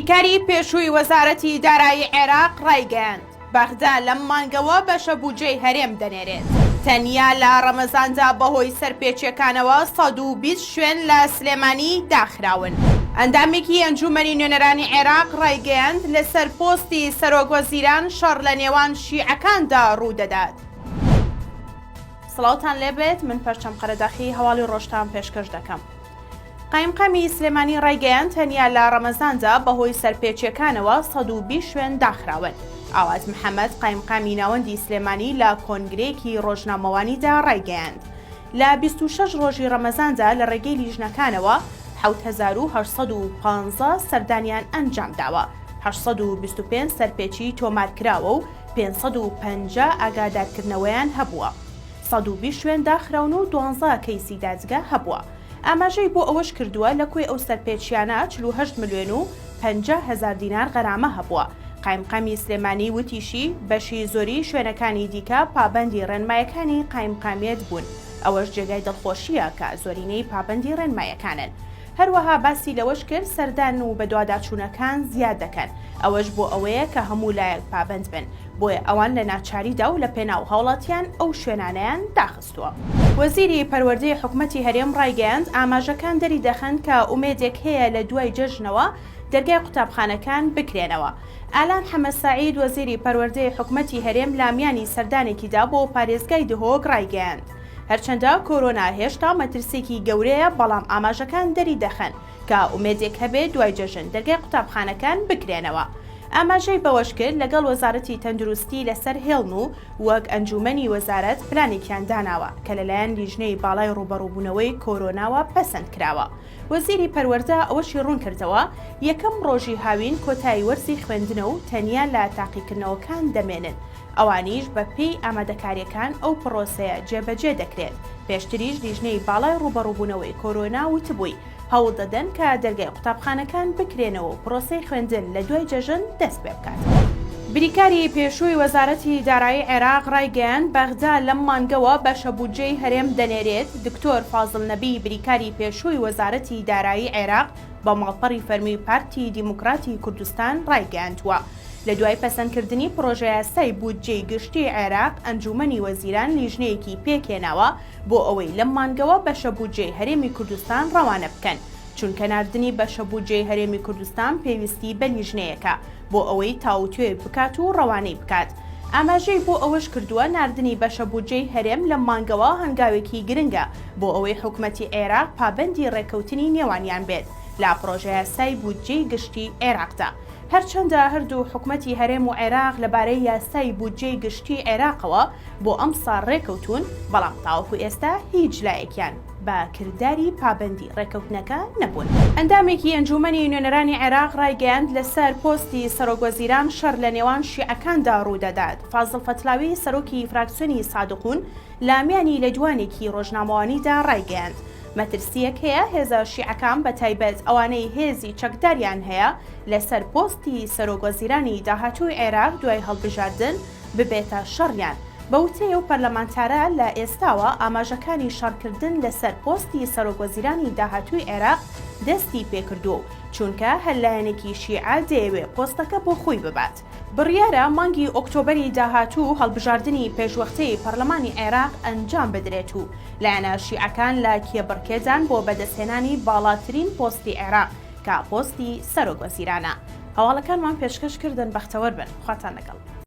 بریکاری پێشووی وەزارەتی دارایی عێراق ڕایگەیاند بەغدا لەم مانگەوە بەشە بودجەی هەرێم دەنێرێت. تەنیا لە ڕەمەزاندا بەهۆی سەرپێچیەکانەوە 120 شوێن لە سلێمانی داخراون. ئەندامێکی ئەنجومەنی نوێنەرانی عێراق ڕایگەیاند لەسەر پۆستی سەرۆکوەزیران شەڕ لە نێوان شیعەکاندا ڕوودەدات. سڵاوتان لێبێت، من پەرچەم قەرەداخی هەواڵی ڕۆژتان پێشکەش دەکەم. قایمقامی سلێمانی ڕایگەیاند تەنیا لە ڕەمەزاندا بەهۆی سەرپێچیەکانەوە 120 شوێن داخراون. ئاواز محەممەد قایمقامی ناوەندی سلێمانی لە کۆنگرێکی ڕۆژنامەوانیدا ڕایگەیاند لە 26 ڕۆژی ڕەمەزاندا لە ڕێگەی لیژنەکانەوە 7815 سەردانیان ئەنجام داوە، 825 سەرپێچی تۆمارکراوە و 550 ئاگادارکردنەوەیان هەبووە. 120 شوێن داخراون و 12 کەیسی دادگا هەبووە. ئاماژەی بۆ ئەوەش کردووە لە کوێ ئەو سەرپێچیانە 48 ملیۆن و 50 هزار دینار غەرامە هەبووە. قایمقامی سلێمانی وتیشی بەشی زۆری شوێنەکانی دیکە پابەندی ڕێنمایەکانی قایمقامیت بوون. ئەوەش جێگای دڵخۆشیە کە زۆرینەی پابەندی ڕێنمایەکانن. هەروەها باسی لەوەش کرد سەردان و بەدواداچوونەکان زیاد دەکەن، ئەوەش بۆ ئەوەیە کە هەموو لایەک پابەند بن، بۆیە ئەوان لە ناچاریدا و لە پێناو هەوڵاتیان ئەو شوێنانەیان داخستووە. وەزیری پەروەردەی حکوومەتی هەرێم ڕایگەیاند ئاماژەکان دەری دەخەن کە ئومێدێک هەیە لە دوای جەژنەوە دەرگای قوتابخانەکان بکرێنەوە. ئالان حەمەد سەعید وەزیری پەروەردەی حکوومەتی هەرێم لامیانی سەردانێکیدا بۆ پارێزگای دهۆک ڕایگەیاند. هەرچەندە کۆرۆنا هێشتا مەترسێکی گەورەیە، بەڵام ئاماژەکان دەری دەخەن کە ئومێدێک هەبێت دوای جەژن دەرگای قوتابخانەکان بکرێنەوە. ئاماژەی بەوەش کرد لەگەڵ وەزارەتی تەندروستی لەسەر هێڵن و وەک ئەنجومەنی وەزارەت پلانێکیان داناوە کە لەلایەن لیژنەی باڵای ڕوبەڕووبوونەوەی کۆرۆناوە پەسەند کراوە. وەزیری پەروەردە ئەوەشی ڕوون کردەوە یەکەم ڕۆژی هاوین کۆتایی وەرزی خوێندنە و تەنیا لە تاقیکردنەوەکان دەمێنن. ئەوانیش بە پێی ئامادەکاریەکان ئەو پرۆسەیە جێبەجێ دەکرێت. پێشتریش لیژنەی باڵای ڕوبەڕووبوونەوەی کۆرۆنا وتبووی هەوڵ دەدەن کە دەرگای قوتابخانەکان بکرێنەوە و پرۆسەی خوێندن لە دوای جەژن دەست پێ بکاتەوە. بریکاری پێشووی وەزارەتی دارایی عێراق ڕایگەیاند بەغدا لەم مانگەوە بەشە بودجەی هەرێم دەنێرێت. دکتۆر فازڵ نەبی بریکاری پێشووی وەزارەتی دارایی عێراق بە ماڵپەڕی فەرمی پارتی دیموکراتی کوردستان ڕایگەیاندووە. لە دوای پەسەندکردنی پرۆژە یاسای بودجەی گشتی عێراق ئەنجومەنی وەزیران لیژنەیەکی پێکێناوە بۆ ئەوەی لەم مانگەوە بەشە بودجەی هەرێمی کوردستان ڕەوانە بکەن، چونکە ناردنی بەشە بودجەی هەرێمی کوردستان پێویستی بە لیژنەیەکە بۆ ئەوەی تاوتوێ بکات و ڕەوانەی بکات. ئاماژەی بۆ ئەوەش کردووە ناردنی بەشە بودجەی هەرێم لەم مانگەوە هەنگاوێکی گرنگە بۆ ئەوەی حکوومەتی عێراق پابەندی ڕێکەوتنی نێوانیان بێت لا پرۆژە یاسای بودجەی گشتی عێراقدا. هەرچەندە هەردوو حکوومەتی هەرێم و عێراق لەبارەی یاسای بودجەی گشتی عێراقەوە بۆ ئەم ساڵ ڕێکەوتون، بەڵام تاوەکو ئێستا هیچ لایەکیان بە کردداری پابەندی ڕێکەوتنەکە نەبوون. ئەندامێکی ئەنجومەنی نوێنەرانی عێراق ڕایگەیاند لەسەر پۆستی سەرۆکوەزیران شەڕ لە نێوان شیعەکاندا ڕوودەدات. فازڵ فتلاوی سەرۆکی فراکسیۆنی سادقون لامیانی لە دوانێکی ڕۆژنامەوانیدا ڕایگەیاند مەترسیەک هەیە هێزە شیعەکان بە تایبەت ئەوانەی هێزی چەکداریان هەیە لەسەر پۆستی سەرۆکوەزیرانی داهاتووی عێراق دوای هەڵبژاردن ببێتە شەڕیان. بەوتەیە و پەرلەمانتارە لە ئێستاوە ئاماژەکانی شەڕکردن لەسەر پۆستی سەرۆکوەزیرانی داهاتووی عێراق دەستی پێکردووە، چونکە هەلایەنێکی شیعە دەیەوێت پۆستەکە بۆ خۆی ببات. بڕیارە مانگی ئۆکتۆبەری داهاتوو هەڵبژاردننی پێشوەختەی پەرلەمانی عێراق ئەنجام بدرێت و لایەنە شیعەکان لە کێبڕکێدان بۆ بەدەستهێنانی باڵاترین پۆستی عێراق کە پۆستی سەرۆکوەزیرانە. هەواڵەکانمان پێشکەش کردن، بەختەوەر بن، خواتان لەگەڵ.